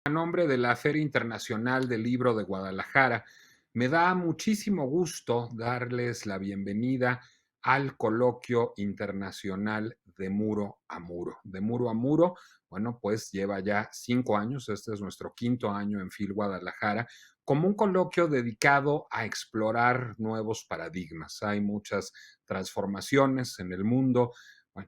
A nombre de la Feria Internacional del Libro de Guadalajara, me da muchísimo gusto darles la bienvenida al coloquio internacional de Muro a Muro. De Muro a Muro, bueno, pues lleva ya 5 años, este es nuestro quinto año en FIL Guadalajara, como un coloquio dedicado a explorar nuevos paradigmas. Hay muchas transformaciones en el mundo.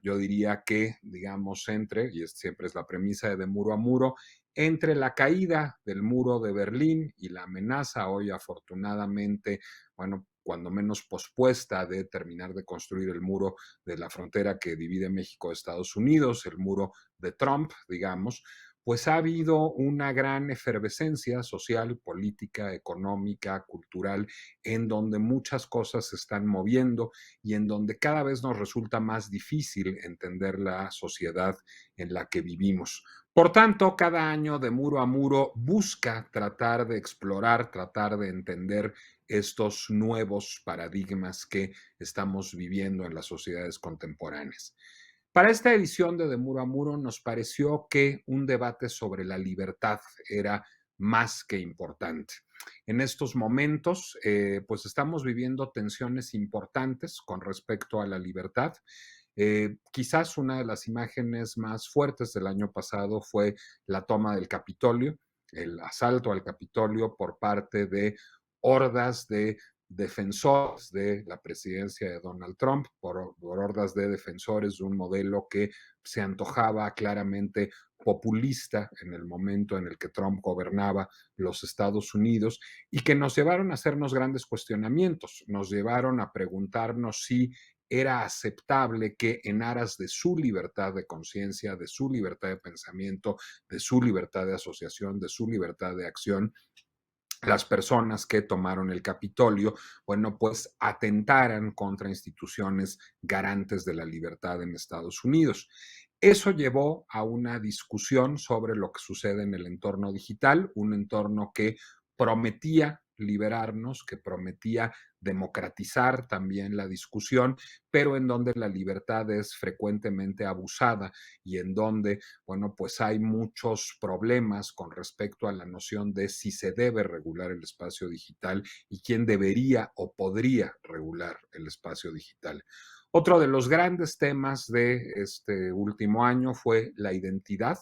Yo diría que, digamos, y siempre es la premisa de Muro a Muro, entre la caída del muro de Berlín y la amenaza hoy afortunadamente, bueno, cuando menos pospuesta de terminar de construir el muro de la frontera que divide México de Estados Unidos, el muro de Trump, digamos, pues ha habido una gran efervescencia social, política, económica, cultural, en donde muchas cosas se están moviendo y en donde cada vez nos resulta más difícil entender la sociedad en la que vivimos. Por tanto, cada año de Muro a Muro busca tratar de explorar, tratar de entender estos nuevos paradigmas que estamos viviendo en las sociedades contemporáneas. Para esta edición de Muro a Muro nos pareció que un debate sobre la libertad era más que importante. En estos momentos, pues estamos viviendo tensiones importantes con respecto a la libertad. Quizás una de las imágenes más fuertes del año pasado fue la toma del Capitolio, el asalto al Capitolio por parte de hordas de defensores de la presidencia de Donald Trump, por hordas de defensores de un modelo que se antojaba claramente populista en el momento en el que Trump gobernaba los Estados Unidos y que nos llevaron a hacernos grandes cuestionamientos, nos llevaron a preguntarnos si era aceptable que en aras de su libertad de conciencia, de su libertad de pensamiento, de su libertad de asociación, de su libertad de acción, las personas que tomaron el Capitolio, bueno, pues atentaran contra instituciones garantes de la libertad en Estados Unidos. Eso llevó a una discusión sobre lo que sucede en el entorno digital, un entorno que prometía liberarnos, que prometía democratizar también la discusión, pero en donde la libertad es frecuentemente abusada y en donde, bueno, pues hay muchos problemas con respecto a la noción de si se debe regular el espacio digital y quién debería o podría regular el espacio digital. Otro de los grandes temas de este último año fue la identidad,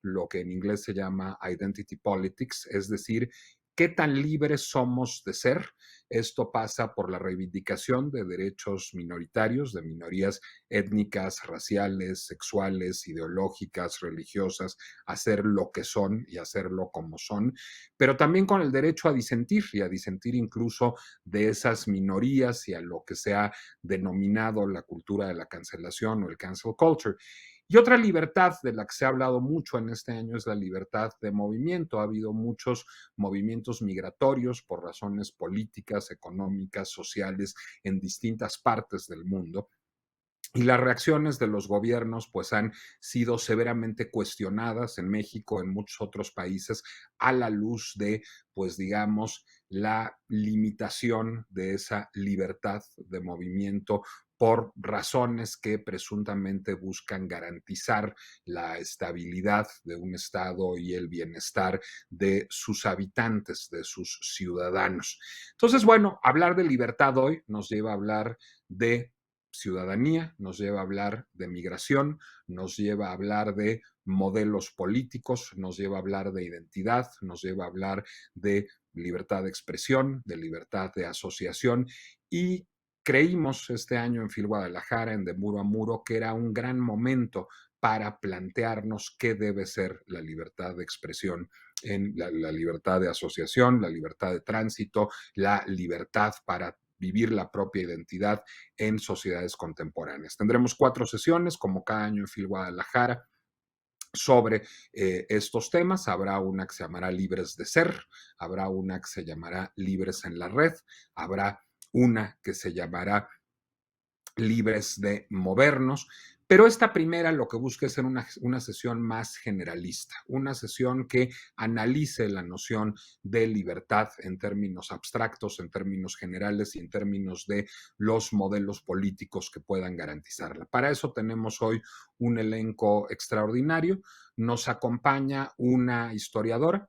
lo que en inglés se llama identity politics, es decir, qué tan libres somos de ser. Esto pasa por la reivindicación de derechos minoritarios, de minorías étnicas, raciales, sexuales, ideológicas, religiosas, hacer lo que son y hacerlo como son, pero también con el derecho a disentir y a disentir incluso de esas minorías y a lo que se ha denominado la cultura de la cancelación o el cancel culture. Y otra libertad de la que se ha hablado mucho en este año es la libertad de movimiento. Ha habido muchos movimientos migratorios por razones políticas, económicas, sociales en distintas partes del mundo. Y las reacciones de los gobiernos pues han sido severamente cuestionadas en México, en muchos otros países, a la luz de, pues digamos, la limitación de esa libertad de movimiento por razones que presuntamente buscan garantizar la estabilidad de un Estado y el bienestar de sus habitantes, de sus ciudadanos. Entonces, bueno, hablar de libertad hoy nos lleva a hablar de ciudadanía, nos lleva a hablar de migración, nos lleva a hablar de modelos políticos, nos lleva a hablar de identidad, nos lleva a hablar de libertad de expresión, de libertad de asociación y creímos este año en FIL Guadalajara, en De Muro a Muro, que era un gran momento para plantearnos qué debe ser la libertad de expresión en la libertad de asociación, la libertad de tránsito, la libertad para vivir la propia identidad en sociedades contemporáneas. Tendremos 4 sesiones, como cada año en FIL Guadalajara, sobre estos temas. Habrá una que se llamará Libres de Ser, habrá una que se llamará Libres en la Red, habrá una que se llamará Libres de Movernos. Pero esta primera lo que busca es ser una sesión más generalista, una sesión que analice la noción de libertad en términos abstractos, en términos generales y en términos de los modelos políticos que puedan garantizarla. Para eso tenemos hoy un elenco extraordinario. nos acompaña una historiadora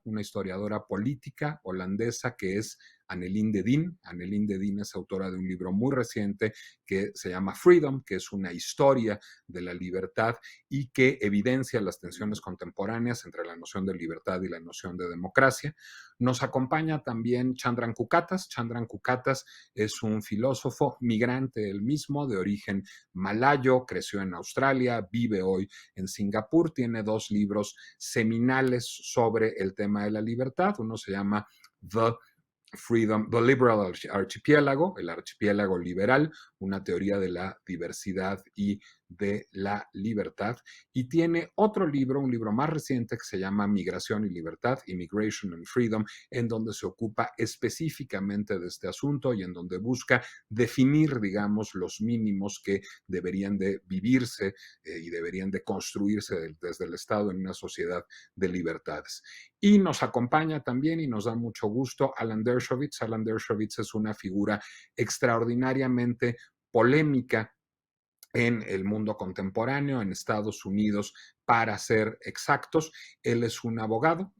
política holandesa que es Annelien de Dien. Annelien de Dien es autora de un libro muy reciente que se llama Freedom, que es una historia de la libertad y que evidencia las tensiones contemporáneas entre la noción de libertad y la noción de democracia. Nos acompaña también Chandran Kukatas. Chandran Kukatas es un filósofo migrante él mismo, de origen malayo, creció en Australia, vive hoy en Singapur, tiene 2 libros seminales sobre el tema de la libertad. Uno se llama The Liberal Archipiélago, el archipiélago liberal, una teoría de la diversidad y de la libertad. Y tiene otro libro, un libro más reciente que se llama Migración y Libertad, Immigration and Freedom, en donde se ocupa específicamente de este asunto y en donde busca definir, digamos, los mínimos que deberían de vivirse y deberían de construirse desde el Estado en una sociedad de libertades. Y nos acompaña también, y nos da mucho gusto, Alan Dershowitz. Alan Dershowitz es una figura extraordinariamente polémica en el mundo contemporáneo, en Estados Unidos, para ser exactos. Él es un abogado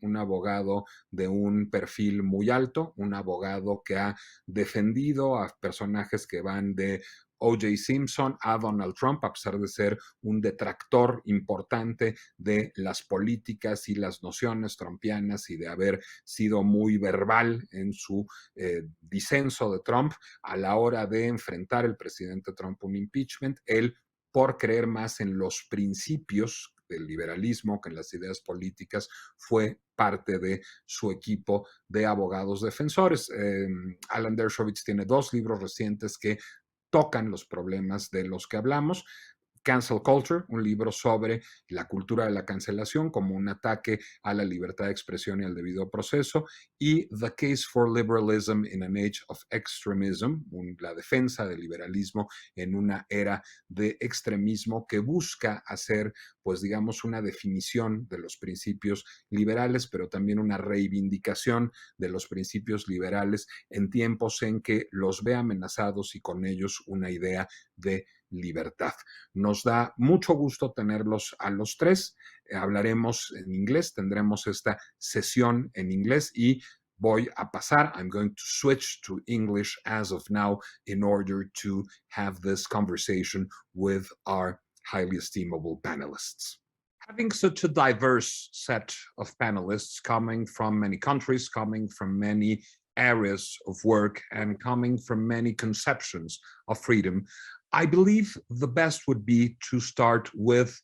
de un perfil muy alto, un abogado que ha defendido a personajes que van de O.J. Simpson a Donald Trump, a pesar de ser un detractor importante de las políticas y las nociones trumpianas y de haber sido muy verbal en su disenso de Trump. A la hora de enfrentar el presidente Trump un impeachment, él, por creer más en los principios del liberalismo que en las ideas políticas, fue parte de su equipo de abogados defensores. Alan Dershowitz tiene 2 libros recientes que tocan los problemas de los que hablamos. Cancel Culture, un libro sobre la cultura de la cancelación como un ataque a la libertad de expresión y al debido proceso, y The Case for Liberalism in an Age of Extremism, la defensa del liberalismo en una era de extremismo, que busca hacer, pues digamos, una definición de los principios liberales, pero también una reivindicación de los principios liberales en tiempos en que los ve amenazados y con ellos una idea de libertad. Nos da mucho gusto tenerlos a los 3. Hablaremos en inglés, tendremos esta sesión en inglés y voy a pasar. I'm going to switch to English as of now in order to have this conversation with our highly estimable panelists. Having such a diverse set of panelists coming from many countries, coming from many areas of work, and coming from many conceptions of freedom, I believe the best would be to start with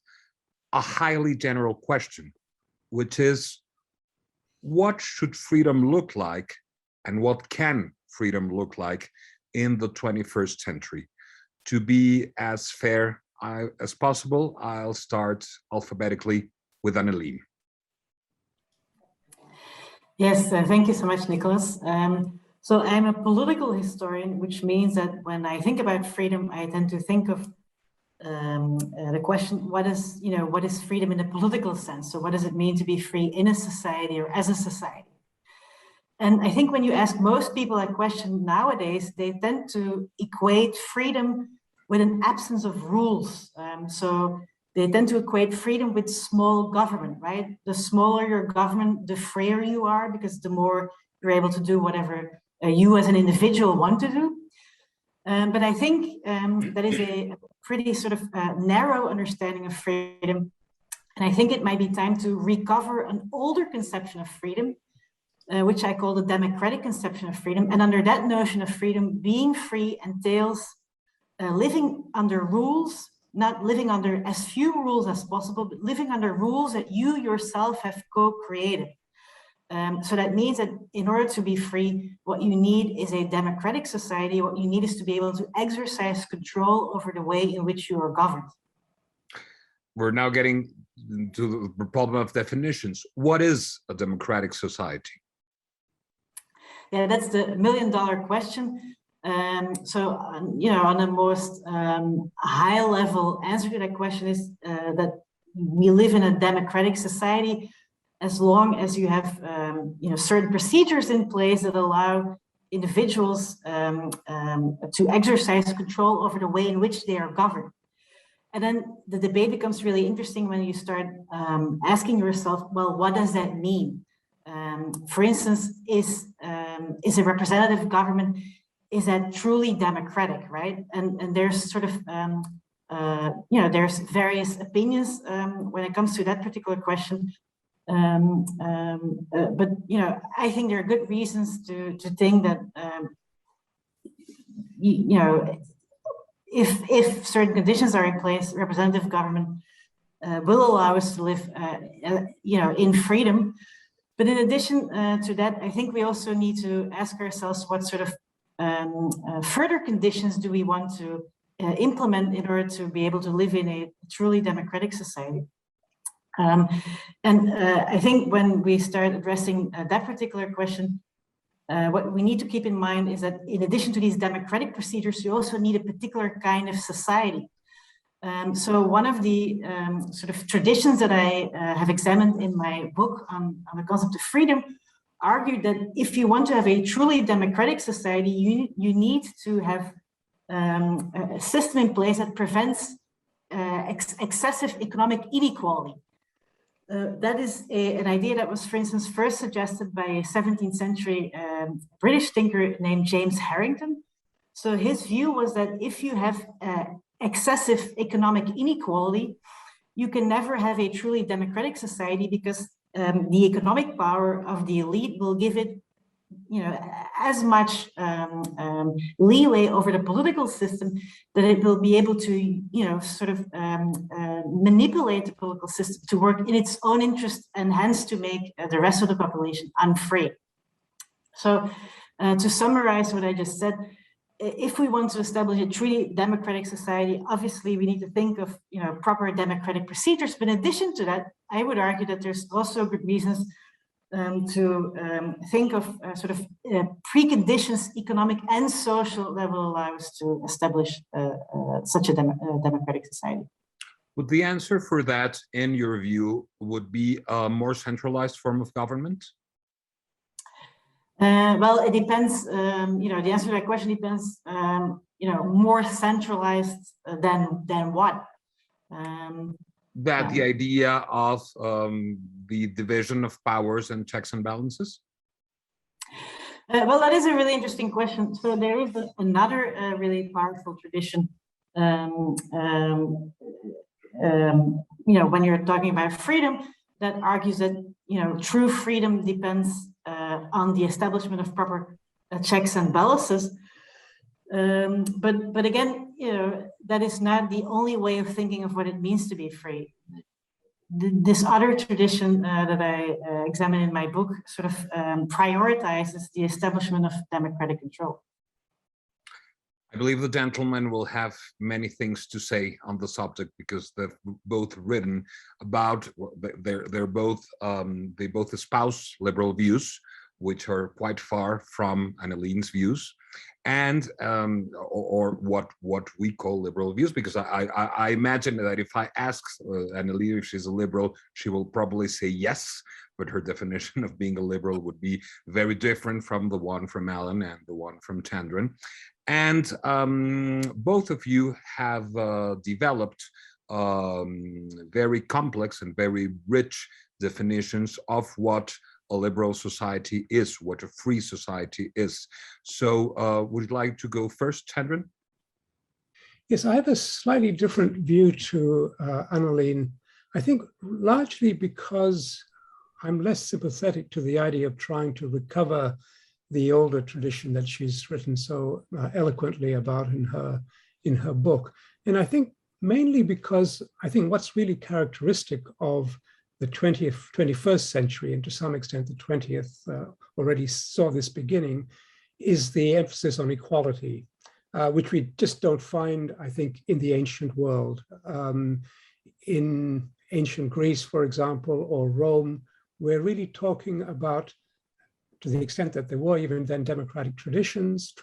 a highly general question, which is, what should freedom look like and what can freedom look like in the 21st century? To be as fair as possible, I'll start alphabetically with Annelien. Yes, thank you so much, Nicholas. So I'm a political historian, which means that when I think about freedom, I tend to think of the question, what is freedom in a political sense? So what does it mean to be free in a society or as a society? And I think when you ask most people that question nowadays, they tend to equate freedom with an absence of rules. So they tend to equate freedom with small government, right? The smaller your government, the freer you are, because the more you're able to do whatever you as an individual want to do. But I think that is a pretty sort of narrow understanding of freedom. And I think it might be time to recover an older conception of freedom, which I call the democratic conception of freedom. And under that notion of freedom, being free entails living under rules, not living under as few rules as possible, but living under rules that you yourself have co-created. So that means that in order to be free, what you need is a democratic society. What you need is to be able to exercise control over the way in which you are governed. We're now getting to the problem of definitions. What is a democratic society? Yeah, that's the million-dollar question. So, on a most high-level answer to that question is that we live in a democratic society as long as you have, certain procedures in place that allow individuals to exercise control over the way in which they are governed. And then the debate becomes really interesting when you start asking yourself, well, what does that mean? For instance, is a representative government, is that truly democratic, right? And there's sort of, there's various opinions when it comes to that particular question. But, I think there are good reasons to think that, if certain conditions are in place, representative government will allow us to live, in freedom. But in addition to that, I think we also need to ask ourselves what sort of further conditions do we want to implement in order to be able to live in a truly democratic society. I think when we start addressing that particular question, what we need to keep in mind is that in addition to these democratic procedures, you also need a particular kind of society. So one of the sort of traditions that I have examined in my book on the concept of freedom argued that if you want to have a truly democratic society, you need to have a system in place that prevents excessive economic inequality. That is an idea that was, for instance, first suggested by a 17th century British thinker named James Harrington. So his view was that if you have excessive economic inequality, you can never have a truly democratic society, because the economic power of the elite will give it, as much leeway over the political system that it will be able to, sort of manipulate the political system to work in its own interest, and hence to make the rest of the population unfree. So to summarize what I just said, if we want to establish a truly democratic society, obviously we need to think of, proper democratic procedures. But in addition to that, I would argue that there's also good reasons to think of sort of preconditions, economic and social, that will allow us to establish such a democratic society. Would the answer for that, in your view, would be a more centralized form of government? Well, it depends. The answer to that question depends. More centralized than what? The idea of the division of powers and checks and balances? Well, that is a really interesting question. So there is another really powerful tradition. When you're talking about freedom, that argues that true freedom depends on the establishment of proper checks and balances. But again, that is not the only way of thinking of what it means to be free. This other tradition that I examine in my book sort of prioritizes the establishment of democratic control. I believe the gentlemen will have many things to say on the subject, because they've both written about, they both espouse liberal views, which are quite far from Anneline's views, and or what we call liberal views, because I imagine that if I ask Anneline if she's a liberal, she will probably say yes, but her definition of being a liberal would be very different from the one from Alan and the one from Chandran. And both of you have developed very complex and very rich definitions of what a liberal society is, what a free society is. So would you like to go first, Chandran? Yes, I have a slightly different view to Anneline. I think largely because I'm less sympathetic to the idea of trying to recover the older tradition that she's written so eloquently about in her book. And I think mainly because I think what's really characteristic of the 21st century, and to some extent the 20th already saw this beginning, is the emphasis on equality, which we just don't find, I think, in the ancient world. In ancient Greece, for example, or Rome, we're really talking about, to the extent that there were even then democratic traditions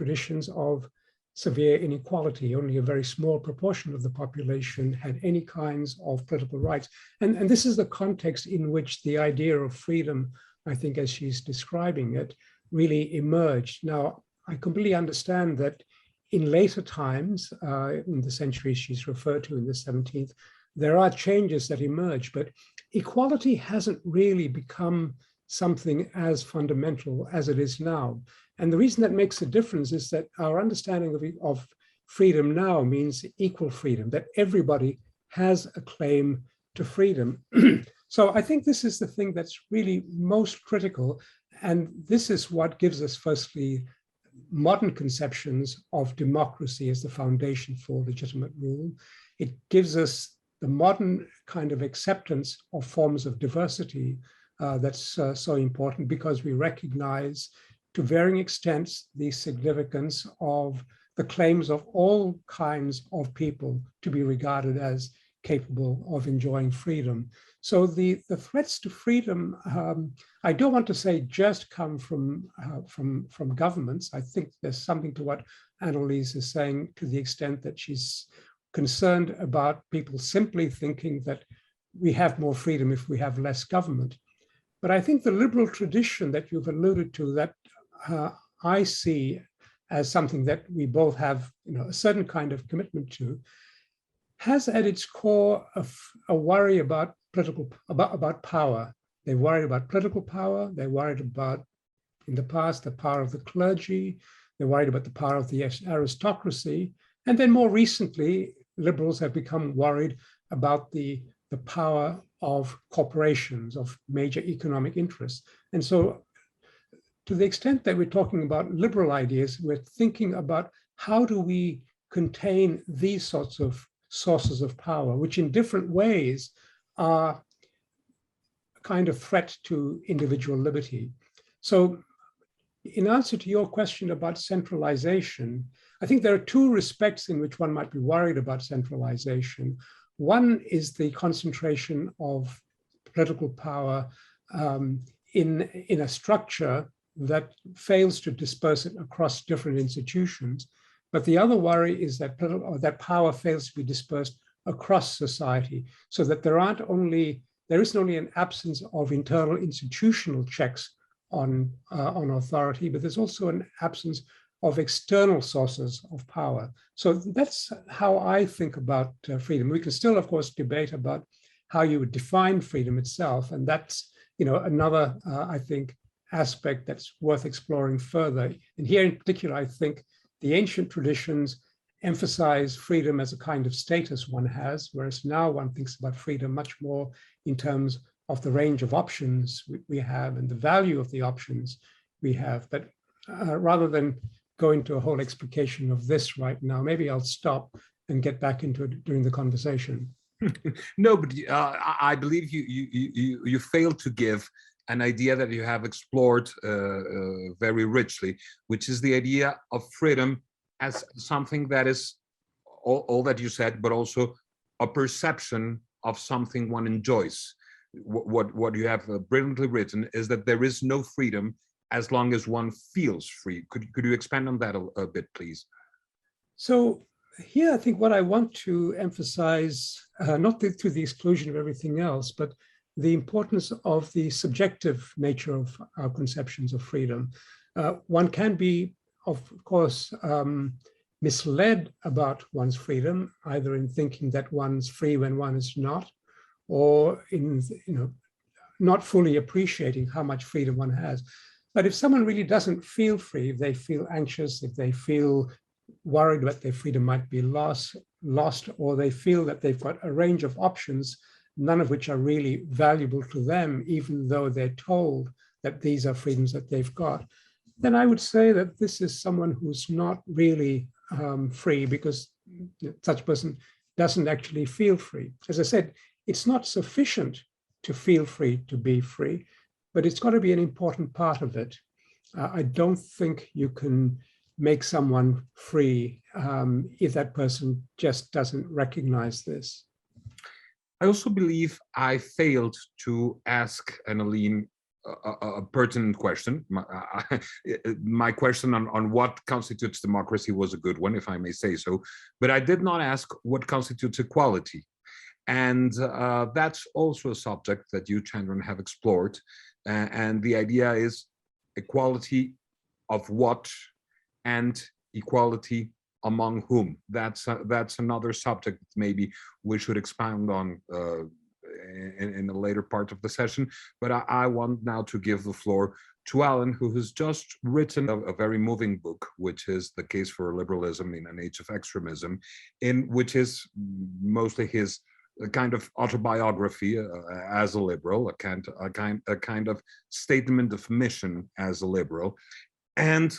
of severe inequality. Only a very small proportion of the population had any kinds of political rights. And this is the context in which the idea of freedom, I think, as she's describing it, really emerged. Now, I completely understand that in later times, in the centuries she's referred to in the 17th, there are changes that emerge, but equality hasn't really become something as fundamental as it is now. And the reason that makes a difference is that our understanding of freedom now means equal freedom, that everybody has a claim to freedom. So I think this is the thing that's really most critical. And this is what gives us, firstly, modern conceptions of democracy as the foundation for legitimate rule. It gives us the modern kind of acceptance of forms of diversity that's so important, because we recognize to varying extents the significance of the claims of all kinds of people to be regarded as capable of enjoying freedom. So the threats to freedom, I don't want to say just come from governments. I think there's something to what Annelies is saying, to the extent that she's concerned about people simply thinking that we have more freedom if we have less government. But I think the liberal tradition that you've alluded to, that I see as something that we both have, a certain kind of commitment to, has at its core a worry about about power. They worried about political power. They worried about, in the past, the power of the clergy. They worried about the power of the aristocracy. And then more recently, liberals have become worried about the power of corporations, of major economic interests. And so to the extent that we're talking about liberal ideas, we're thinking about how do we contain these sorts of sources of power, which in different ways are a kind of threat to individual liberty. So in answer to your question about centralization, I think there are two respects in which one might be worried about centralization. One is the concentration of political power in a structure that fails to disperse it across different institutions. But the other worry is that that power fails to be dispersed across society, so that there isn't only an absence of internal institutional checks on authority, but there's also an absence of external sources of power. So that's how I think about freedom. We can still, of course, debate about how you would define freedom itself, and that's another, I think, aspect that's worth exploring further. And here in particular, I think the ancient traditions emphasize freedom as a kind of status one has, whereas now one thinks about freedom much more in terms of the range of options we have and the value of the options we have. But rather than go into a whole explication of this right now, maybe I'll stop and get back into it during the conversation. No, but I believe you failed to give an idea that you have explored very richly, which is the idea of freedom as something that is all that you said, but also a perception of something one enjoys. What you have brilliantly written is that there is no freedom as long as one feels free. Could you expand on that a bit, please? So here, I think what I want to emphasize, not to the exclusion of everything else, but the importance of the subjective nature of our conceptions of freedom. One can be, of course, misled about one's freedom, either in thinking that one's free when one is not, or in not fully appreciating how much freedom one has. But if someone really doesn't feel free, if they feel anxious, if they feel worried that their freedom might be lost, or they feel that they've got a range of options, none of which are really valuable to them, even though they're told that these are freedoms that they've got, then I would say that this is someone who's not really free, because such a person doesn't actually feel free. As I said, it's not sufficient to feel free to be free, but it's got to be an important part of it. I don't think you can make someone free if that person just doesn't recognize this. I also believe I failed to ask Annalene a pertinent question. My question on what constitutes democracy was a good one, if I may say so, but I did not ask what constitutes equality. And that's also a subject that you, Chandran, have explored. And the idea is equality of what and equality among whom? That's another subject that maybe we should expound on in the later part of the session. But I want now to give the floor to Alan, who has just written a very moving book, which is The Case for Liberalism in an Age of Extremism, in which is mostly his kind of autobiography as a liberal, a kind of statement of mission as a liberal, and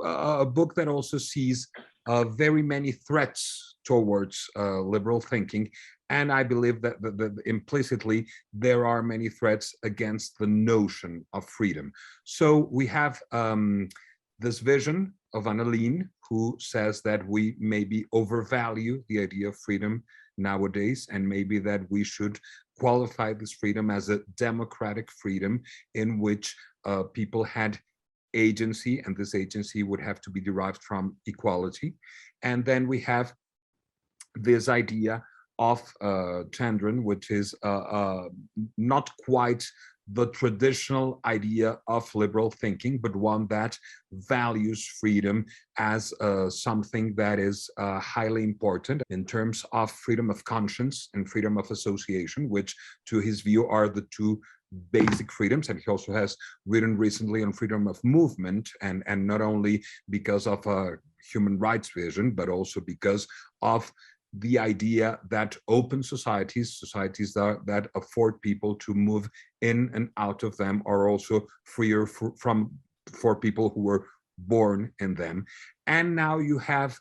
a book that also sees very many threats towards liberal thinking. And I believe that implicitly there are many threats against the notion of freedom. So we have this vision of Annalene, who says that we maybe overvalue the idea of freedom nowadays, and maybe that we should qualify this freedom as a democratic freedom in which people had agency, and this agency would have to be derived from equality. And then we have this idea of Chandran, which is not quite the traditional idea of liberal thinking, but one that values freedom as something that is highly important in terms of freedom of conscience and freedom of association, which to his view are the two basic freedoms. And he also has written recently on freedom of movement, and not only because of a human rights vision, but also because of the idea that open societies that afford people to move in and out of them, are also freer for people who were born in them. And now you have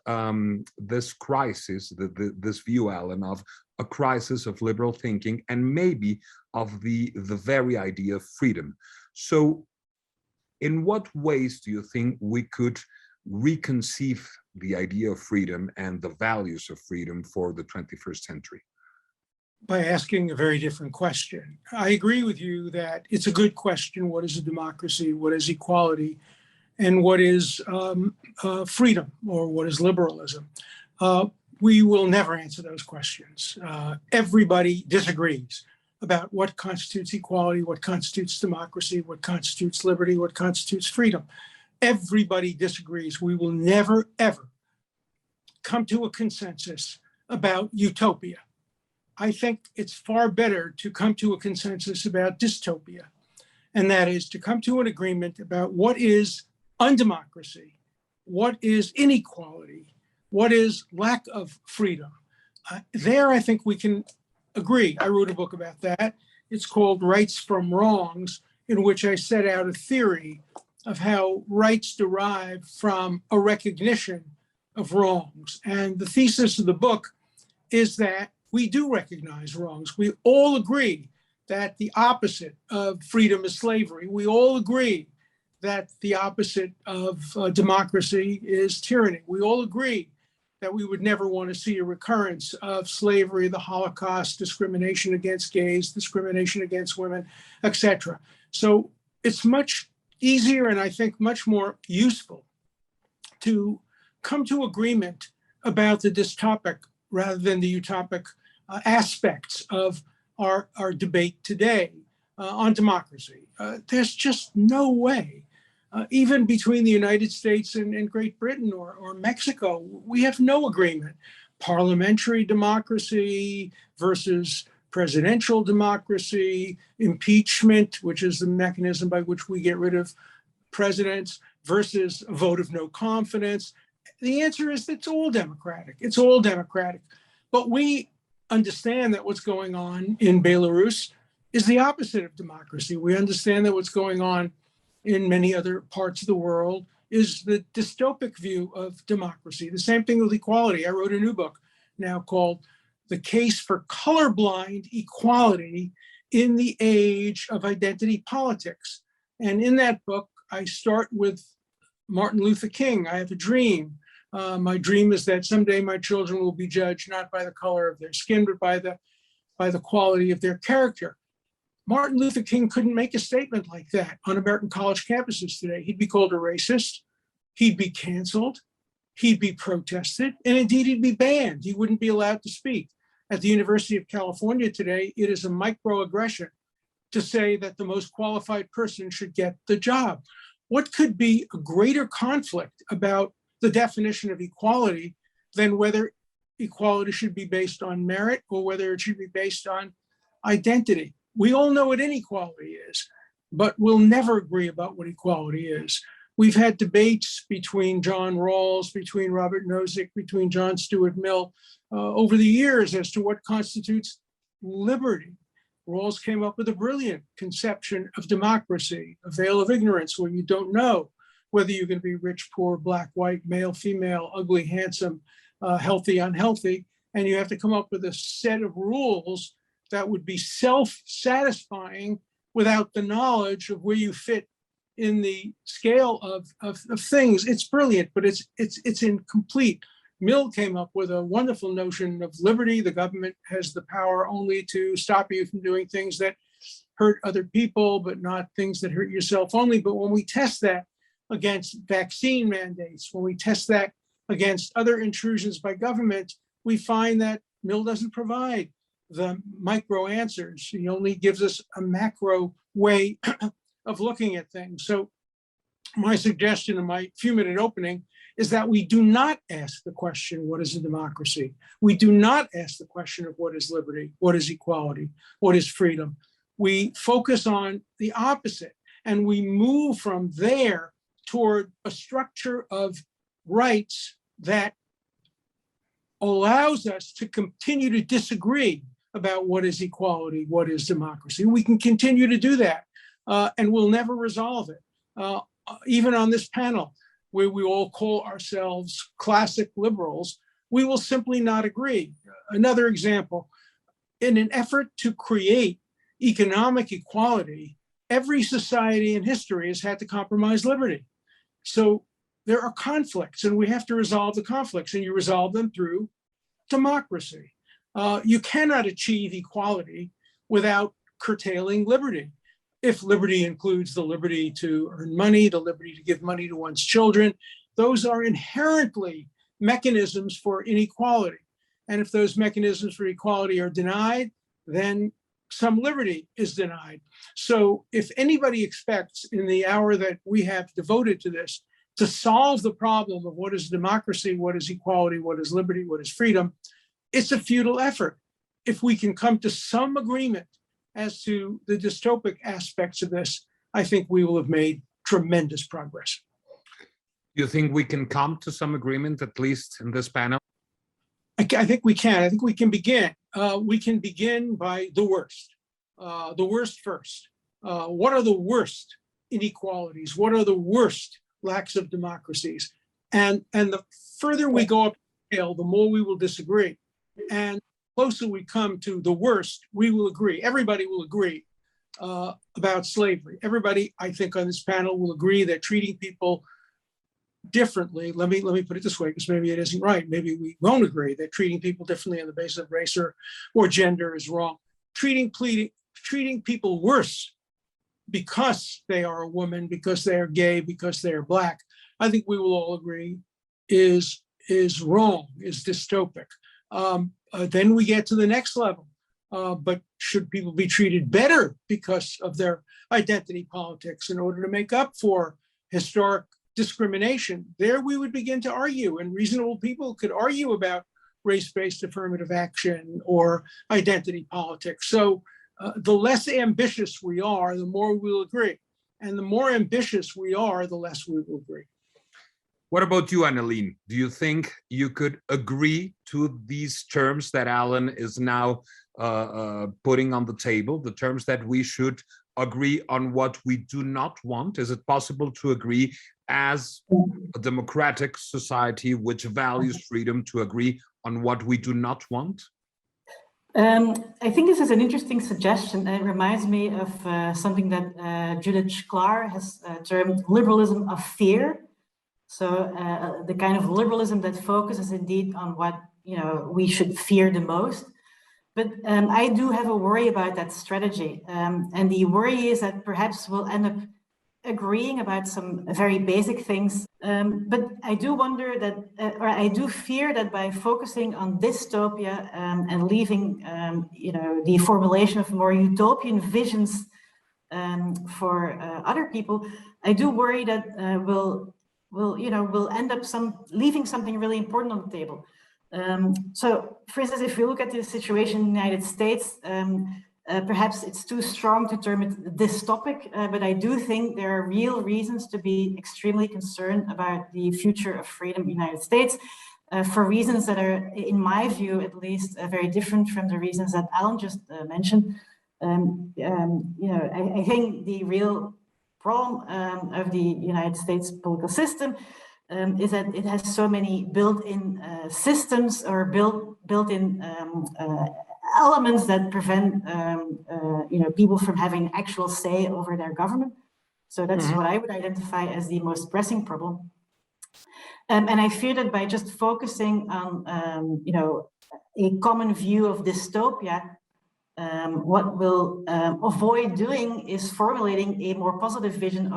this crisis, this view, Alan, of a crisis of liberal thinking, and maybe of the very idea of freedom. So in what ways do you think we could reconceive the idea of freedom and the values of freedom for the 21st century? By asking a very different question. I agree with you that it's a good question. What is a democracy? What is equality? And what is freedom, or what is liberalism? We will never answer those questions. Everybody disagrees about what constitutes equality, what constitutes democracy, what constitutes liberty, what constitutes freedom. Everybody disagrees. We will never, ever come to a consensus about utopia. I think it's far better to come to a consensus about dystopia, and that is to come to an agreement about what is undemocracy, what is inequality, what is lack of freedom. There, I think we can agree. I wrote a book about that. It's called Rights from Wrongs, in which I set out a theory of how rights derive from a recognition of wrongs. And the thesis of the book is that we do recognize wrongs. We all agree that the opposite of freedom is slavery. We all agree that the opposite of democracy is tyranny. We all agree that we would never want to see a recurrence of slavery, the Holocaust, discrimination against gays, discrimination against women, etc. So it's much easier, and I think much more useful, to come to agreement about the dystopic rather than the utopic aspects of our debate today on democracy. There's just no way, even between the United States and Great Britain or Mexico, we have no agreement. Parliamentary democracy versus presidential democracy, impeachment, which is the mechanism by which we get rid of presidents, versus a vote of no confidence. The answer is it's all democratic. It's all democratic. But we understand that what's going on in Belarus is the opposite of democracy. We understand that what's going on in many other parts of the world is the dystopic view of democracy. The same thing with equality. I wrote a new book now called The Case for Colorblind Equality in the Age of Identity Politics. And in that book, I start with Martin Luther King. I have a dream. My dream is that someday my children will be judged not by the color of their skin, but by the quality of their character. Martin Luther King couldn't make a statement like that on American college campuses today. He'd be called a racist. He'd be canceled. He'd be protested. And indeed, he'd be banned. He wouldn't be allowed to speak. At the University of California today, it is a microaggression to say that the most qualified person should get the job. What could be a greater conflict about the definition of equality than whether equality should be based on merit or whether it should be based on identity. We all know what inequality is, but we'll never agree about what equality is. We've had debates between John Rawls, between Robert Nozick, between John Stuart Mill over the years as to what constitutes liberty. Rawls came up with a brilliant conception of democracy, a veil of ignorance where you don't know whether you're going to be rich, poor, black, white, male, female, ugly, handsome, healthy, unhealthy. And you have to come up with a set of rules that would be self-satisfying without the knowledge of where you fit in the scale of things. It's brilliant, but it's incomplete. Mill came up with a wonderful notion of liberty. The government has the power only to stop you from doing things that hurt other people, but not things that hurt yourself only. But when we test that against vaccine mandates, when we test that against other intrusions by government, we find that Mill doesn't provide the micro answers. He only gives us a macro way of looking at things. So my suggestion in my few-minute opening is that we do not ask the question, what is a democracy? We do not ask the question of what is liberty, what is equality, what is freedom. We focus on the opposite, and we move from there toward a structure of rights that allows us to continue to disagree about what is equality, what is democracy. We can continue to do that, and we'll never resolve it. Even on this panel, where we all call ourselves classic liberals, we will simply not agree. Another example, in an effort to create economic equality, every society in history has had to compromise liberty. So there are conflicts, and we have to resolve the conflicts, and you resolve them through democracy. You cannot achieve equality without curtailing liberty. If liberty includes the liberty to earn money, the liberty to give money to one's children, those are inherently mechanisms for inequality. And if those mechanisms for equality are denied, then some liberty is denied. So if anybody expects in the hour that we have devoted to this to solve the problem of what is democracy, what is equality, what is liberty, what is freedom, it's a futile effort. If we can come to some agreement as to the dystopic aspects of this, I think we will have made tremendous progress. You think we can come to some agreement, at least in this panel? I think we can. I think we can begin. We can begin by the worst first. What are the worst inequalities? What are the worst lacks of democracies? And the further we go up the scale, the more we will disagree. And the closer we come to the worst, we will agree. Everybody will agree about slavery. Everybody, I think, on this panel will agree that treating people differently, let me put it this way, because maybe it isn't right. Maybe we won't agree that treating people differently on the basis of race or gender is wrong. Treating people worse because they are a woman, because they are gay, because they are black, I think we will all agree is wrong, is dystopic. Then we get to the next level. But should people be treated better because of their identity politics in order to make up for historic discrimination? There we would begin to argue, and reasonable people could argue about race-based affirmative action or identity politics. So the less ambitious we are, the more we'll agree. And the more ambitious we are, the less we will agree. What about you, Annalene? Do you think you could agree to these terms that Alan is now putting on the table, the terms that we should agree on what we do not want? Is it possible to agree as a democratic society which values freedom to agree on what we do not want? I think this is an interesting suggestion. It reminds me of something that Judith Shklar has termed liberalism of fear. So the kind of liberalism that focuses indeed on what we should fear the most. But I do have a worry about that strategy. And the worry is that perhaps we'll end up agreeing about some very basic things. But I do wonder that, or I do fear that by focusing on dystopia and leaving, the formulation of more utopian visions for other people, I do worry that we'll will end up leaving something really important on the table. So, for instance, if we look at the situation in the United States, perhaps it's too strong to term it dystopic, but I do think there are real reasons to be extremely concerned about the future of freedom in the United States, for reasons that are, in my view at least, very different from the reasons that Alan just mentioned. I think the real problem of the United States political system is that it has so many built-in systems or built-in elements that prevent people from having actual say over their government. So that's what I would identify as the most pressing problem. And I fear that by just focusing on a common view of dystopia, what we'll avoid doing is formulating a more positive vision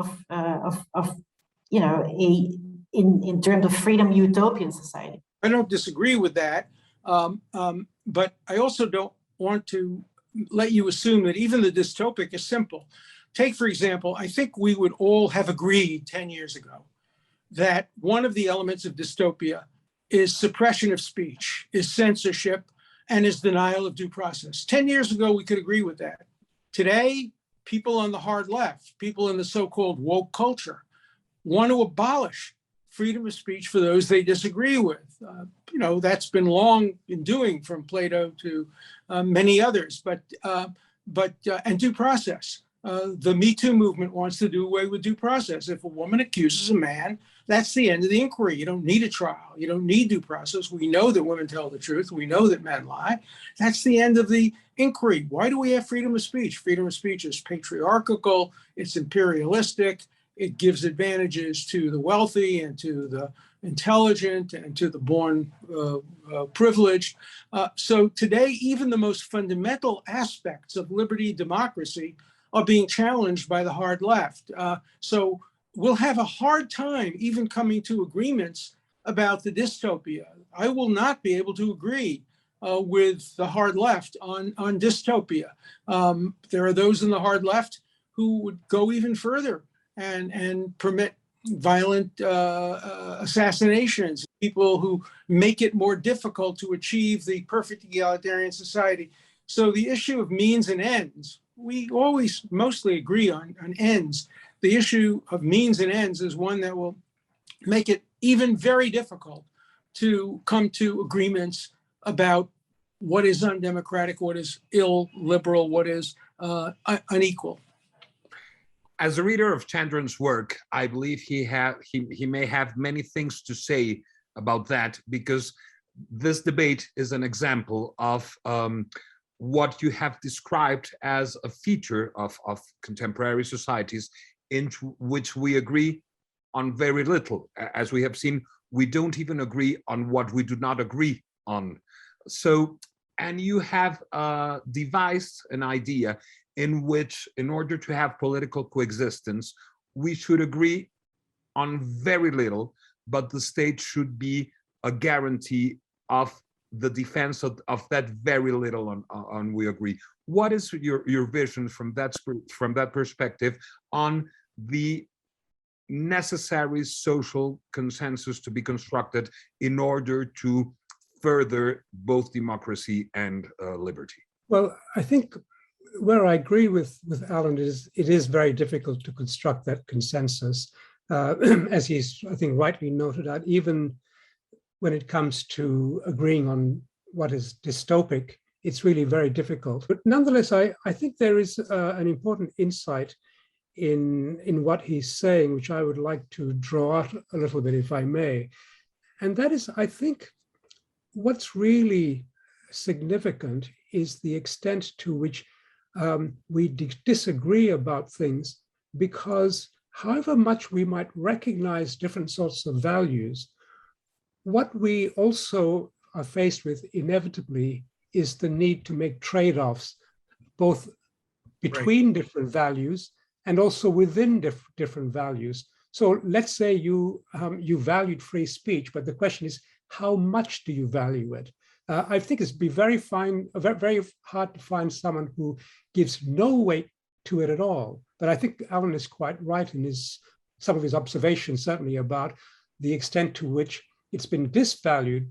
in terms of freedom utopian society. I don't disagree with that, but I also don't want to let you assume that even the dystopic is simple. Take, for example, I think we would all have agreed 10 years ago that one of the elements of dystopia is suppression of speech, is censorship, and is denial of due process. 10 years ago, we could agree with that. Today, people on the hard left, people in the so-called woke culture, want to abolish freedom of speech for those they disagree with. That's been long in doing, from Plato to many others, and due process. The Me Too movement wants to do away with due process. If a woman accuses a man, that's the end of the inquiry. You don't need a trial. You don't need due process. We know that women tell the truth. We know that men lie. That's the end of the inquiry. Why do we have freedom of speech? Freedom of speech is patriarchal. It's imperialistic. It gives advantages to the wealthy and to the intelligent and to the born privileged. So today, even the most fundamental aspects of liberty, democracy are being challenged by the hard left. So we'll have a hard time even coming to agreements about the dystopia. I will not be able to agree with the hard left on dystopia. There are those in the hard left who would go even further and permit violent assassinations, people who make it more difficult to achieve the perfect egalitarian society. So the issue of means and ends, we always mostly agree on ends. The issue of means and ends is one that will make it even very difficult to come to agreements about what is undemocratic, what is illiberal, what is unequal. As a reader of Chandran's work, I believe he may have many things to say about that, because this debate is an example of what you have described as a feature of contemporary societies in which we agree on very little. As we have seen, we don't even agree on what we do not agree on. So, and you have devised an idea in which, in order to have political coexistence, we should agree on very little, but the state should be a guarantee of the defense of that very little on we agree. What is your vision from that perspective on the necessary social consensus to be constructed in order to further both democracy and liberty? Well, I think where I agree with Alan is it is very difficult to construct that consensus, as he's, I think, rightly noted out, even when it comes to agreeing on what is dystopic, it's really very difficult. But nonetheless, I think there is an important insight in what he's saying, which I would like to draw out a little bit, if I may. And that is, I think, what's really significant is the extent to which we disagree about things, because however much we might recognize different sorts of values, what we also are faced with inevitably is the need to make trade-offs, both between different values and also within different values. So let's say you valued free speech, but the question is, how much do you value it? I think it's very hard to find someone who gives no weight to it at all. But I think Alan is quite right in his some of his observations certainly about the extent to which it's been disvalued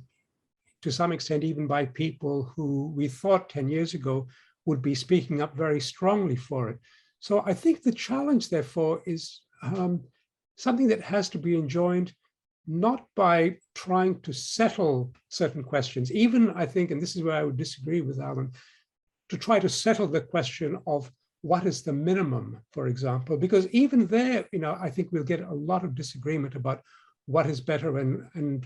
to some extent even by people who we thought 10 years ago would be speaking up very strongly for it. So I think the challenge, therefore, is something that has to be enjoined not by trying to settle certain questions, even I think, and this is where I would disagree with Alan, to try to settle the question of what is the minimum, for example, because even there, I think we'll get a lot of disagreement about what is better and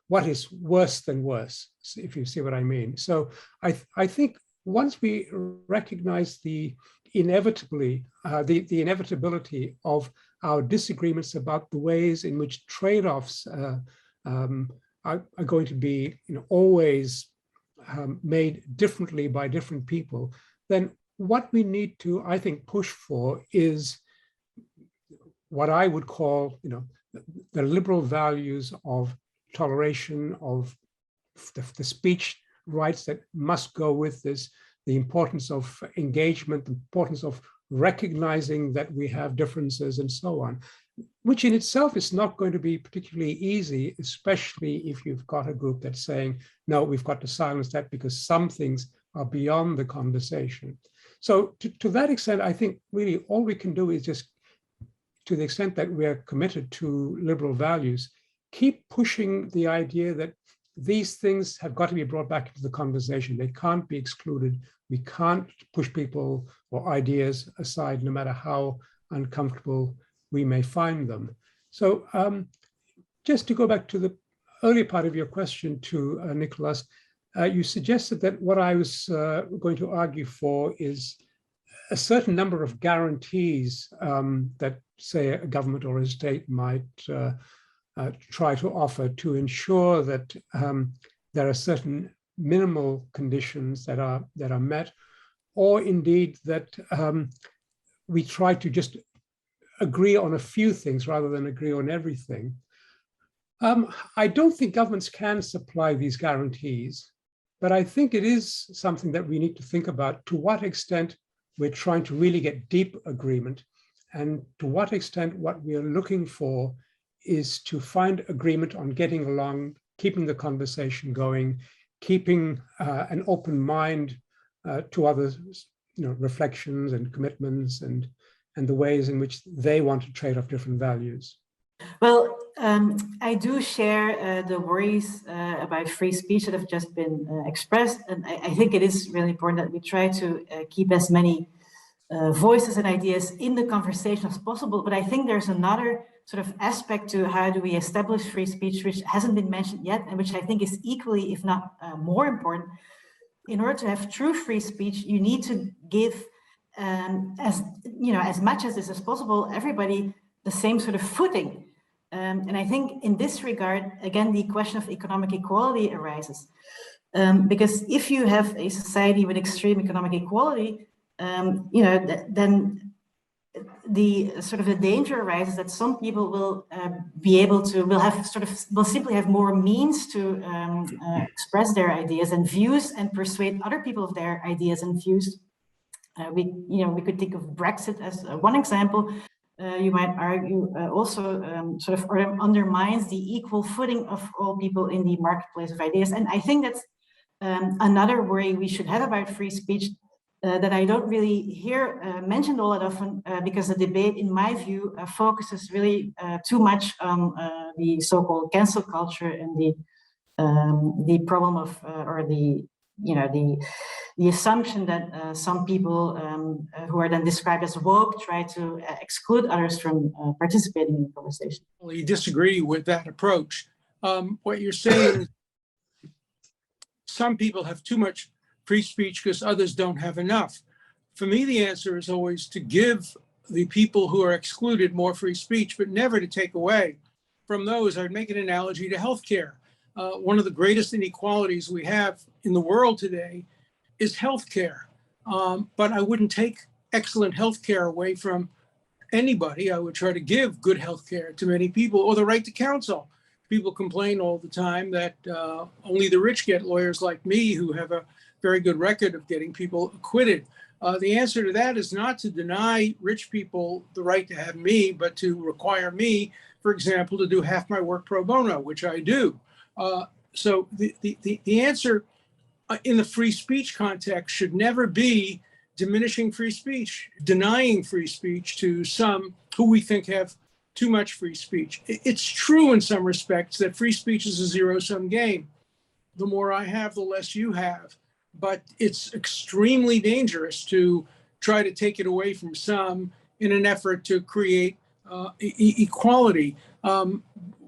what is worse than worse, if you see what I mean. So I think once we recognize the inevitability of our disagreements about the ways in which trade-offs are going to be always made differently by different people, then what we need to, I think, push for is what I would call, the liberal values of toleration, of the speech rights that must go with this, the importance of engagement, the importance of recognizing that we have differences and so on, which in itself is not going to be particularly easy, especially if you've got a group that's saying, no, we've got to silence that because some things are beyond the conversation. So to that extent, I think really all we can do is just, to the extent that we are committed to liberal values, keep pushing the idea that these things have got to be brought back into the conversation. They can't be excluded. We can't push people or ideas aside, no matter how uncomfortable we may find them. So just to go back to the earlier part of your question to Nicholas, you suggested that what I was going to argue for is a certain number of guarantees that, say, a government or a state might try to offer to ensure that there are certain minimal conditions that are met, or indeed that we try to just agree on a few things rather than agree on everything. I don't think governments can supply these guarantees, but I think it is something that we need to think about, to what extent we're trying to really get deep agreement, and to what extent what we are looking for is to find agreement on getting along, keeping the conversation going, keeping an open mind to others, reflections and commitments and the ways in which they want to trade off different values. Well, I do share the worries about free speech that have just been expressed. And I think it is really important that we try to keep as many voices and ideas in the conversation as possible. But I think there's another sort of aspect to how do we establish free speech, which hasn't been mentioned yet, and which I think is equally, if not more important. In order to have true free speech, you need to give, as much as this is possible, everybody the same sort of footing. And I think in this regard, again, the question of economic equality arises. Because if you have a society with extreme economic equality, then the sort of the danger arises that some people will will simply have more means to express their ideas and views and persuade other people of their ideas and views. We could think of Brexit as one example. You might argue also sort of undermines the equal footing of all people in the marketplace of ideas. And I think that's another worry we should have about free speech that I don't really hear mentioned all that often, because the debate, in my view, focuses really too much on the so-called cancel culture and the problem of, or the assumption that some people who are then described as woke try to exclude others from participating in the conversation. I disagree with that approach. What you're saying is some people have too much free speech because others don't have enough. For me, the answer is always to give the people who are excluded more free speech, but never to take away from those. I'd make an analogy to healthcare. One of the greatest inequalities we have in the world today is healthcare. But I wouldn't take excellent healthcare away from anybody. I would try to give good healthcare to many people, or the right to counsel. People complain all the time that only the rich get lawyers like me, who have a very good record of getting people acquitted. The answer to that is not to deny rich people the right to have me, but to require me, for example, to do half my work pro bono, which I do. So the answer in the free speech context should never be diminishing free speech, denying free speech to some who we think have too much free speech. It's true in some respects that free speech is a zero-sum game. The more I have, the less you have. But it's extremely dangerous to try to take it away from some in an effort to create equality.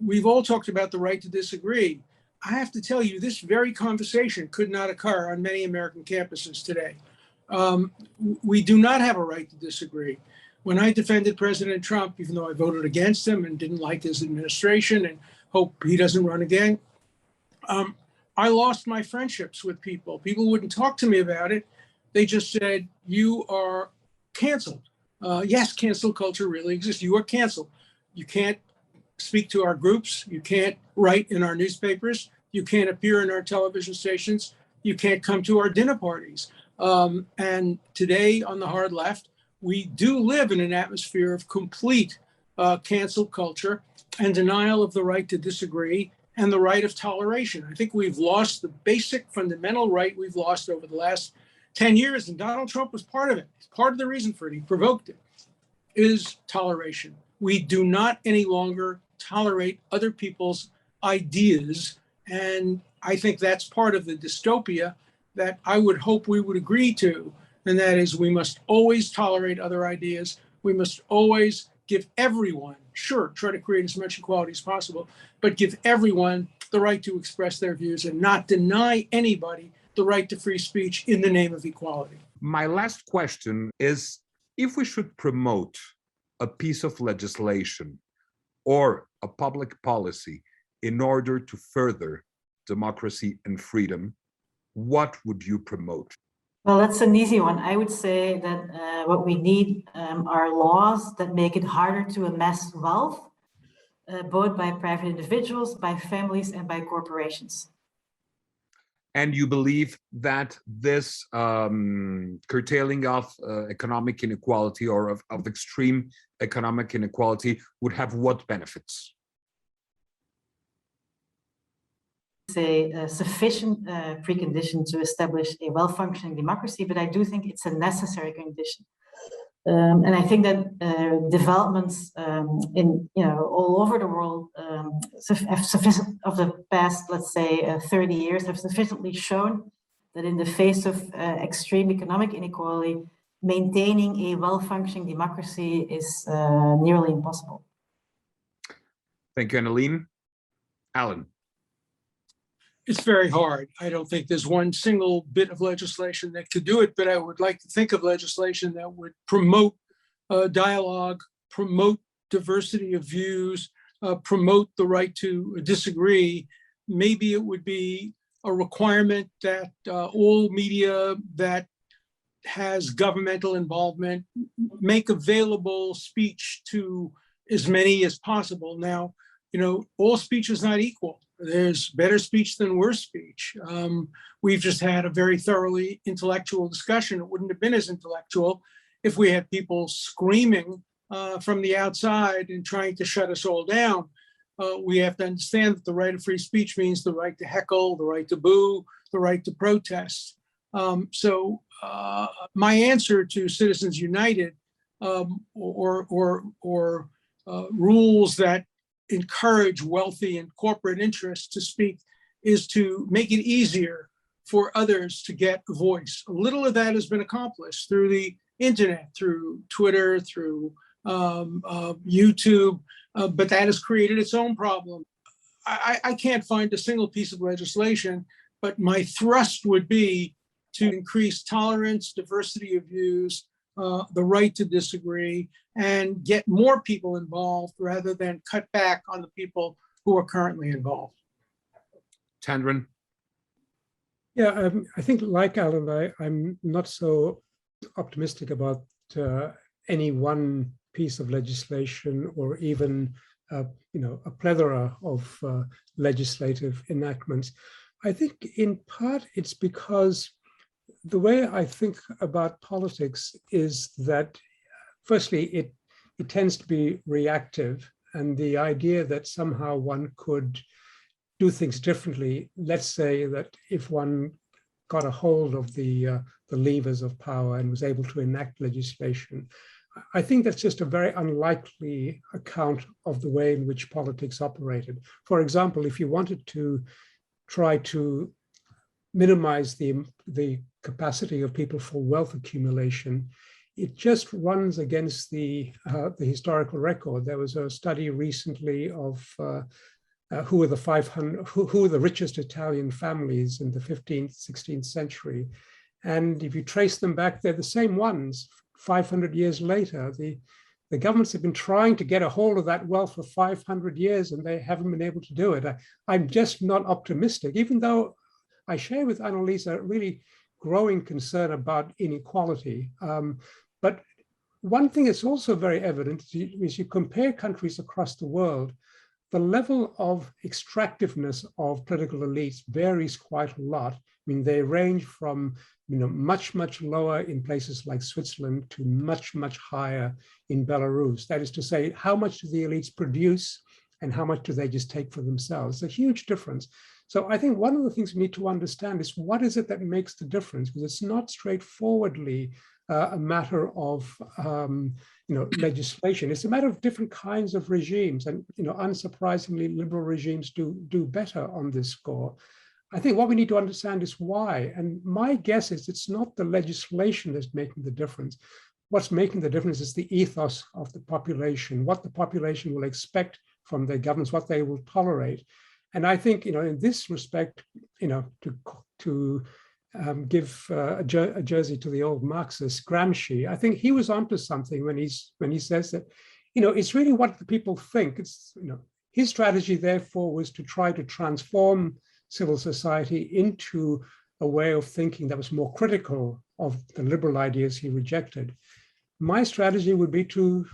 We've all talked about the right to disagree. I have to tell you, this very conversation could not occur on many American campuses today. We do not have a right to disagree. When I defended President Trump, even though I voted against him and didn't like his administration and hope he doesn't run again, I lost my friendships with people. People wouldn't talk to me about it. They just said, you are canceled. Yes, cancel culture really exists. You are canceled. You can't speak to our groups. You can't write in our newspapers. You can't appear in our television stations. You can't come to our dinner parties. And today on the hard left, we do live in an atmosphere of complete cancel culture and denial of the right to disagree and the right of toleration. I think we've lost the basic fundamental right we've lost over the last 10 years, and Donald Trump was part of it. Part of the reason for it, he provoked it, is toleration. We do not any longer tolerate other people's ideas, and I think that's part of the dystopia that I would hope we would agree to, and that is we must always tolerate other ideas. We must always give everyone, sure, try to create as much equality as possible, but give everyone the right to express their views and not deny anybody the right to free speech in the name of equality. My last question is, if we should promote a piece of legislation or a public policy in order to further democracy and freedom, what would you promote? Well, that's an easy one. I would say that what we need are laws that make it harder to amass wealth, both by private individuals, by families, and by corporations. And you believe that this curtailing of economic inequality or of extreme economic inequality would have what benefits? A sufficient precondition to establish a well-functioning democracy, but I do think it's a necessary condition. And I think that developments in all over the world have sufficient of the past, let's say, 30 years have sufficiently shown that in the face of extreme economic inequality, maintaining a well-functioning democracy is nearly impossible. Thank you, Annalene. Alan. It's very hard. I don't think there's one single bit of legislation that could do it, but I would like to think of legislation that would promote dialogue, promote diversity of views, promote the right to disagree. Maybe it would be a requirement that all media that has governmental involvement make available speech to as many as possible. Now, all speech is not equal. There's better speech than worse speech. We've just had a very thoroughly intellectual discussion. It wouldn't have been as intellectual if we had people screaming from the outside and trying to shut us all down. We have to understand that the right of free speech means the right to heckle, the right to boo, the right to protest. So my answer to Citizens United or rules that encourage wealthy and corporate interests to speak is to make it easier for others to get a voice. A little of that has been accomplished through the internet, through Twitter, through YouTube, but that has created its own problem. I can't find a single piece of legislation, but my thrust would be to increase tolerance, diversity of views, the right to disagree, and get more people involved rather than cut back on the people who are currently involved. Chandran? Yeah, I think like Alan, I'm not so optimistic about any one piece of legislation or even a plethora of legislative enactments. I think in part it's because the way I think about politics is that, firstly, it tends to be reactive, and the idea that somehow one could do things differently. Let's say that if one got a hold of the levers of power and was able to enact legislation, I think that's just a very unlikely account of the way in which politics operated. For example, if you wanted to try to minimize the capacity of people for wealth accumulation, it just runs against the historical record. There was a study recently of who were the richest Italian families in the 15th, 16th century. And if you trace them back, they're the same ones 500 years later. The governments have been trying to get a hold of that wealth for 500 years and they haven't been able to do it. I'm just not optimistic, even though I share with Annelies a really growing concern about inequality. But one thing that's also very evident is you compare countries across the world, the level of extractiveness of political elites varies quite a lot. I mean, they range from much, much lower in places like Switzerland to much, much higher in Belarus. That is to say, how much do the elites produce and how much do they just take for themselves? It's a huge difference. So I think one of the things we need to understand is what is it that makes the difference? Because it's not straightforwardly a matter of legislation. It's a matter of different kinds of regimes, and unsurprisingly, liberal regimes do better on this score. I think what we need to understand is why. And my guess is it's not the legislation that's making the difference. What's making the difference is the ethos of the population, what the population will expect from their governments, what they will tolerate. And I think, in this respect, to give a jersey to the old Marxist Gramsci, I think he was onto something when he says that, it's really what the people think. It's, his strategy, therefore, was to try to transform civil society into a way of thinking that was more critical of the liberal ideas he rejected. My strategy would be to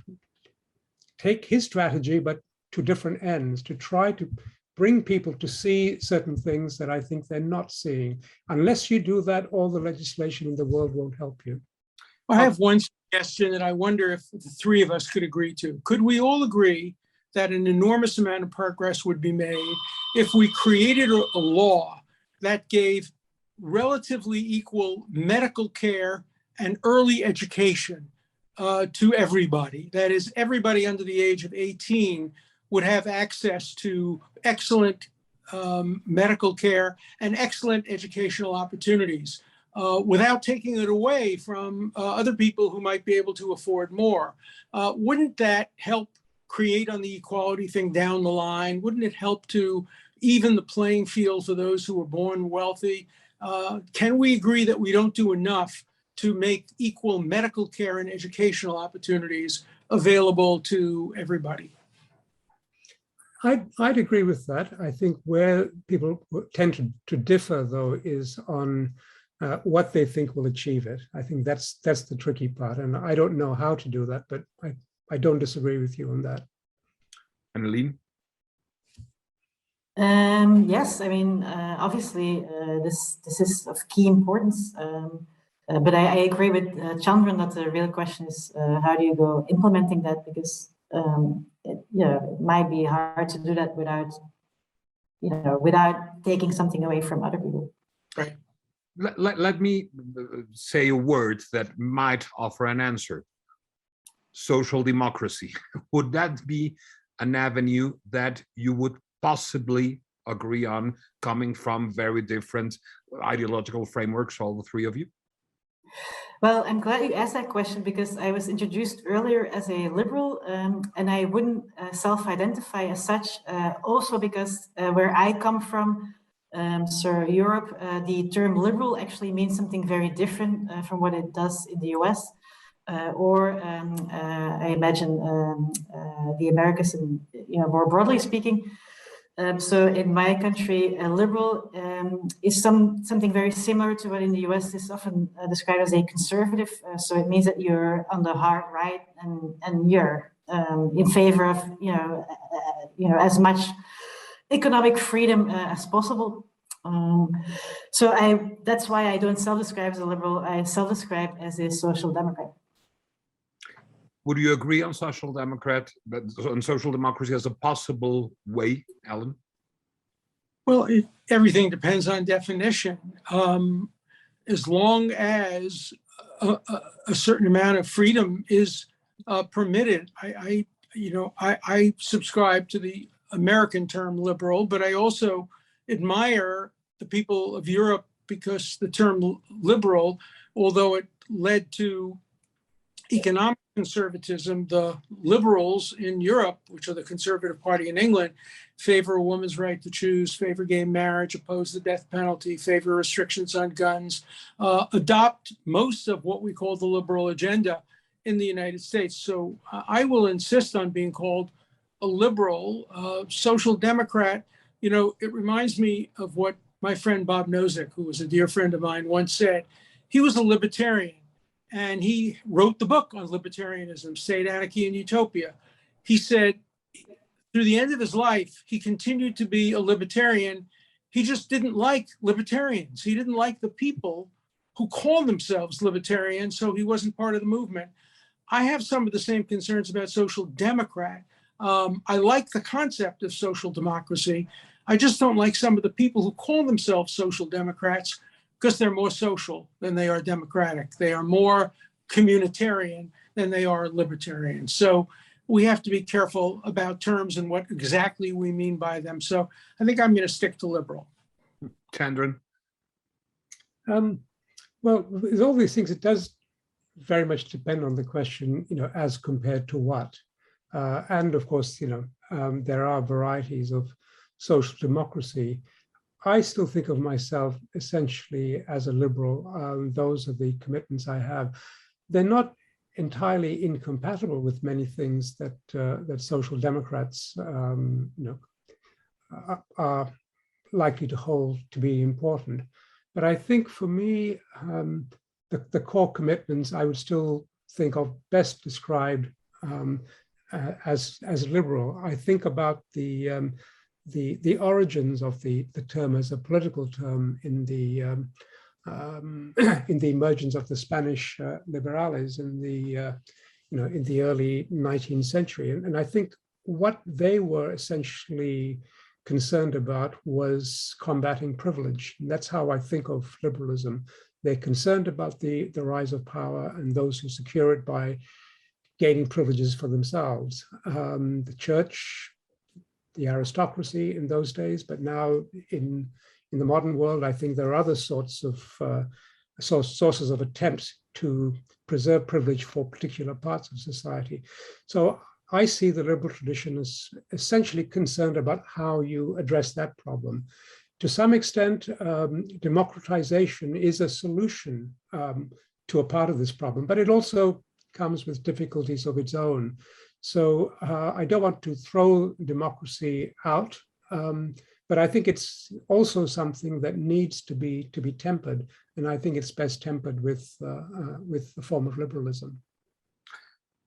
take his strategy, but to different ends, to try to bring people to see certain things that I think they're not seeing. Unless you do that, all the legislation in the world won't help you. I have one suggestion that I wonder if the three of us could agree to. Could we all agree that an enormous amount of progress would be made if we created a law that gave relatively equal medical care and early education to everybody? That is, everybody under the age of 18 would have access to excellent medical care and excellent educational opportunities without taking it away from other people who might be able to afford more. Wouldn't that help create on the equality thing down the line? Wouldn't it help to even the playing field for those who were born wealthy? Can we agree that we don't do enough to make equal medical care and educational opportunities available to everybody? I'd agree with that. I think where people tend to differ, though, is on what they think will achieve it. I think that's the tricky part, and I don't know how to do that, but I don't disagree with you on that. Annelien? Yes, I mean, obviously, this is of key importance. But I agree with Chandran that the real question is how do you go implementing that? Because it might be hard to do that without taking something away from other people. Right. Let me say a word that might offer an answer. Social democracy. Would that be an avenue that you would possibly agree on, coming from very different ideological frameworks, all the three of you? Well, I'm glad you asked that question because I was introduced earlier as a liberal and I wouldn't self-identify as such, also because where I come from, so Europe, the term liberal actually means something very different from what it does in the US. I imagine the Americas, and more broadly speaking. So in my country, a liberal is something very similar to what in the US is often described as a conservative. So it means that you're on the hard right and you're in favor of as much economic freedom as possible. That's why I don't self-describe as a liberal. I self-describe as a social democrat. Would you agree on social democracy as a possible way, Alan? Well, everything depends on definition. As long as a certain amount of freedom is permitted, I subscribe to the American term liberal, but I also admire the people of Europe because the term liberal, although it led to economic conservatism, the liberals in Europe, which are the Conservative Party in England, favor a woman's right to choose, favor gay marriage, oppose the death penalty, favor restrictions on guns, adopt most of what we call the liberal agenda in the United States. So I will insist on being called a liberal, social democrat. You know, it reminds me of what my friend Bob Nozick, who was a dear friend of mine, once said. He was a libertarian. And he wrote the book on libertarianism, State, Anarchy, and Utopia. He said, through the end of his life, he continued to be a libertarian. He just didn't like libertarians. He didn't like the people who called themselves libertarians, so he wasn't part of the movement. I have some of the same concerns about social democrat. I like the concept of social democracy. I just don't like some of the people who call themselves social democrats because they're more social than they are democratic. They are more communitarian than they are libertarian. So we have to be careful about terms and what exactly we mean by them. So I think I'm going to stick to liberal. Chandran? Well, with all these things, it does very much depend on the question, you know, as compared to what. And of course, you know, there are varieties of social democracy. I still think of myself essentially as a liberal. Those are the commitments I have. They're not entirely incompatible with many things that that social democrats, you know, are likely to hold to be important. But I think for me, the core commitments I would still think of best described as liberal. I think about the origins of the term as a political term in the emergence of the Spanish liberales in the in the early 19th century, and I think what they were essentially concerned about was combating privilege. And that's how I think of liberalism. They're concerned about the rise of power and those who secure it by gaining privileges for themselves. The church, the aristocracy in those days, but now in the modern world, I think there are other sorts of sources of attempts to preserve privilege for particular parts of society. So I see the liberal tradition as essentially concerned about how you address that problem. To some extent, democratization is a solution to a part of this problem, but it also comes with difficulties of its own. So I don't want to throw democracy out, but I think it's also something that needs to be tempered, and I think it's best tempered with the form of liberalism.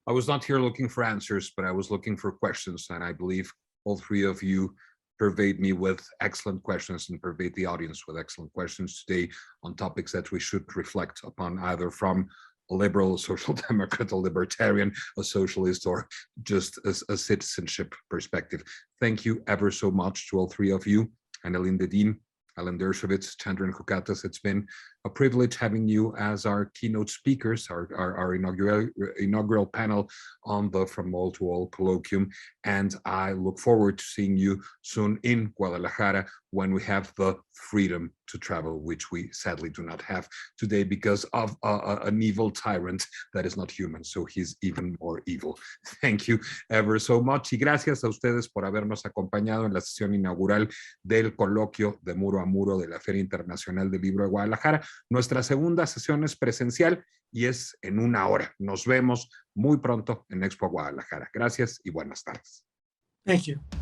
I was not here looking for answers, but I was looking for questions, and I believe all three of you pervade me with excellent questions and pervade the audience with excellent questions today on topics that we should reflect upon, either from a liberal, a social democrat, a libertarian, a socialist, or just a citizenship perspective. Thank you ever so much to all three of you, Annalyn Dedin, Alan Dershowitz, Chandran Kukatas. It's been a privilege having you as our keynote speakers, our inaugural panel on the From All to All colloquium. And I look forward to seeing you soon in Guadalajara when we have the freedom to travel, which we sadly do not have today because of an evil tyrant that is not human. So he's even more evil. Thank you ever so much. Y gracias a ustedes por habernos acompañado en la sesión inaugural del coloquio de Muro a Muro de la Feria Internacional del Libro de Guadalajara. Nuestra segunda sesión es presencial y es en 1 hora. Nos vemos muy pronto en Expo Guadalajara. Gracias y buenas tardes. Thank you.